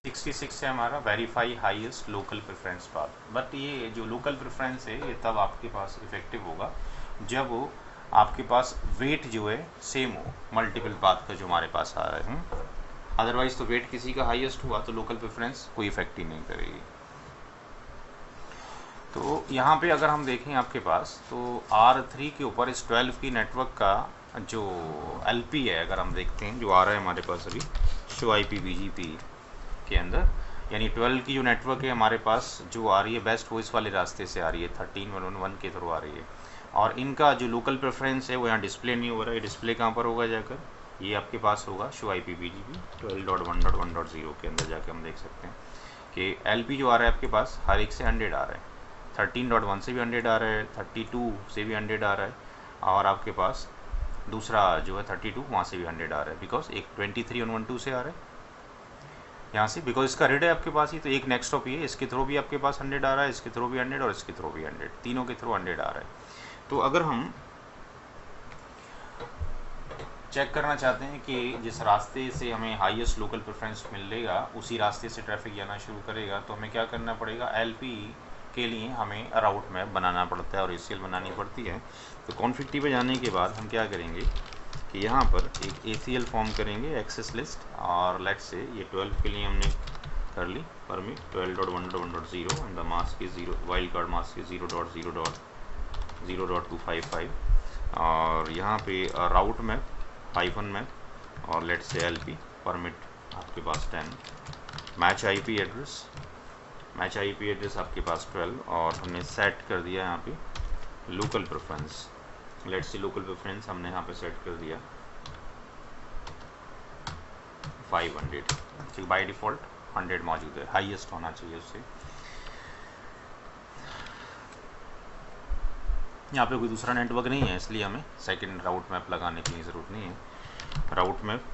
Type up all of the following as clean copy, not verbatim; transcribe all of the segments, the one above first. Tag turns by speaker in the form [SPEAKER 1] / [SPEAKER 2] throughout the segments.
[SPEAKER 1] 66 है हमारा verify highest local preference path. But ये जो लोकल प्रेफरेंस है ये तब आपके पास इफेक्टिव होगा जब आपके पास वेट जो है सेम हो मल्टीपल पाथ का जो हमारे पास आ रहा है। अदरवाइज तो वेट किसी का हाईएस्ट हुआ तो लोकल प्रेफरेंस कोई इफेक्ट ही नहीं करेगी। तो यहाँ पे अगर हम देखें आपके पास तो R3 के ऊपर इस 12 की नेटवर्क का जो LP है अगर हम देखते हैं जो आ रहा है हमारे पास अभी शो IP BGP के अंदर, यानी 12 की जो नेटवर्क है हमारे पास जो आ रही है बेस्ट वो इस वाले रास्ते से आ रही है 13.1.1 के थ्रू आ रही है। और इनका जो लोकल प्रेफरेंस है वो यहाँ डिस्प्ले नहीं हो रहा है। डिस्प्ले कहाँ पर होगा जाकर, ये आपके पास होगा शो IP BGP 12.1.1.0 के अंदर जाके हम देख सकते हैं कि LP जो आ रहा है आपके पास हर एक से 100 आ रहा है। 13.1 से भी 100 आ रहा है, 32 से भी 100 आ रहा है, और आपके पास दूसरा जो है 32 वहाँ से भी 100 आ रहा है। बिकॉज एक 23.1.1.2 से आ रहा है यहाँ से, बिकॉज इसका रेड है आपके पास ही, तो एक नेक्स्ट स्टॉप ये है, इसके थ्रू भी आपके पास 100 आ रहा है, इसके थ्रू भी 100 और इसके थ्रू भी 100, तीनों के थ्रू 100 आ रहा है। तो अगर हम चेक करना चाहते हैं कि जिस रास्ते से हमें हाईएस्ट लोकल प्रेफरेंस मिलेगा उसी रास्ते से ट्रैफिक जाना शुरू करेगा, तो हमें क्या करना पड़ेगा, LP के लिए हमें राउट मैप बनाना पड़ता है और ACL बनानी पड़ती है। तो कॉन्फिग टी पे जाने के बाद हम क्या करेंगे कि यहाँ पर एक ACL फॉर्म करेंगे एक्सेस लिस्ट, और लेट से ये 12 के लिए हमने कर ली permit 12.1.1.0 and the mask is 0, wild card mask is 0.0.0.255, और यहाँ पे राउट मैप हाइफन मैप और लेट से LP परमिट आपके पास 10, मैच IP एड्रेस आपके पास 12, और हमने सेट कर दिया यहाँ पे लोकल प्रेफरेंस, लेट से लोकल प्रेफरेंस हमने यहाँ पे सेट कर दिया 500, क्योंकि बाय डिफ़ॉल्ट 100 मौजूद है, हाईएस्ट होना चाहिए उससे। यहाँ पे कोई दूसरा नेटवर्क नहीं है इसलिए हमें सेकंड राउट मैप लगाने की ज़रूरत नहीं है। राउट मैप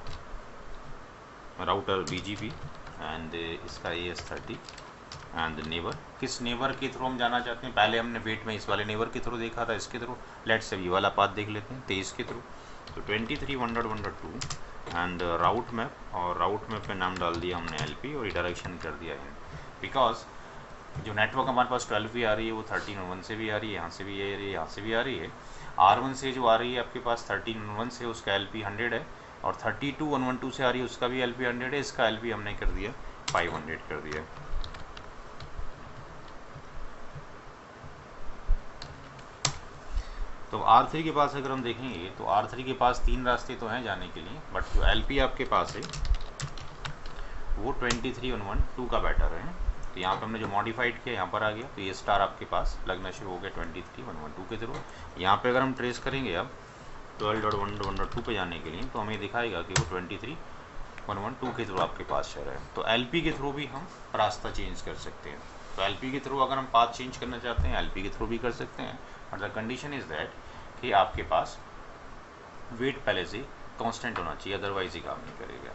[SPEAKER 1] राउटर BGP एंड इसका AS30 एंड नेबर, किस नेबर के थ्रू हम जाना चाहते हैं, पहले हमने वेट में इस वाले नेबर के थ्रू देखा था, इसके थ्रू लेट से ये वाला पाथ देख लेते हैं 23 के थ्रू। तो 23.1.1.2 एंड राउट मैप, और राउट मैप पे नाम डाल दिया हमने LP और ये डायरेक्शन कर दिया है। बिकॉज जो नेटवर्क हमारे पास 12 भी आ रही है वो 13.1 से भी आ रही है, यहाँ से भी आ रही है, यहाँ से भी आ रही है। R1 से जो आ रही है आपके पास 13.1 से उसका LP 100 है, और 32.1.1.2 से आ रही है उसका भी LP 100 है, इसका LP हमने कर दिया 500 कर दिया। तो R3 के पास अगर हम देखेंगे तो R3 के पास 3 रास्ते तो हैं जाने के लिए, बट जो LP आपके पास है वो 23.1.1.2 का बैटर है। तो यहाँ पे हमने जो मॉडिफाइड किया यहाँ पर आ गया, तो ये स्टार आपके पास लगना शुरू हो गया 23.1.1.2 के थ्रू। यहाँ पे अगर हम ट्रेस करेंगे अब 12.1.1.2 पे जाने के लिए, तो हमें दिखाएगा कि वो 23.1.1.2 के थ्रू आपके पास चल रहा है। तो LP के थ्रू भी हम रास्ता चेंज कर सकते हैं। तो LP के थ्रू अगर हम पाथ चेंज करना चाहते हैं LP के थ्रू भी कर सकते हैं, but the condition is that कि आपके पास वेट पहले से कांस्टेंट होना चाहिए, अदरवाइज ही काम नहीं करेगा।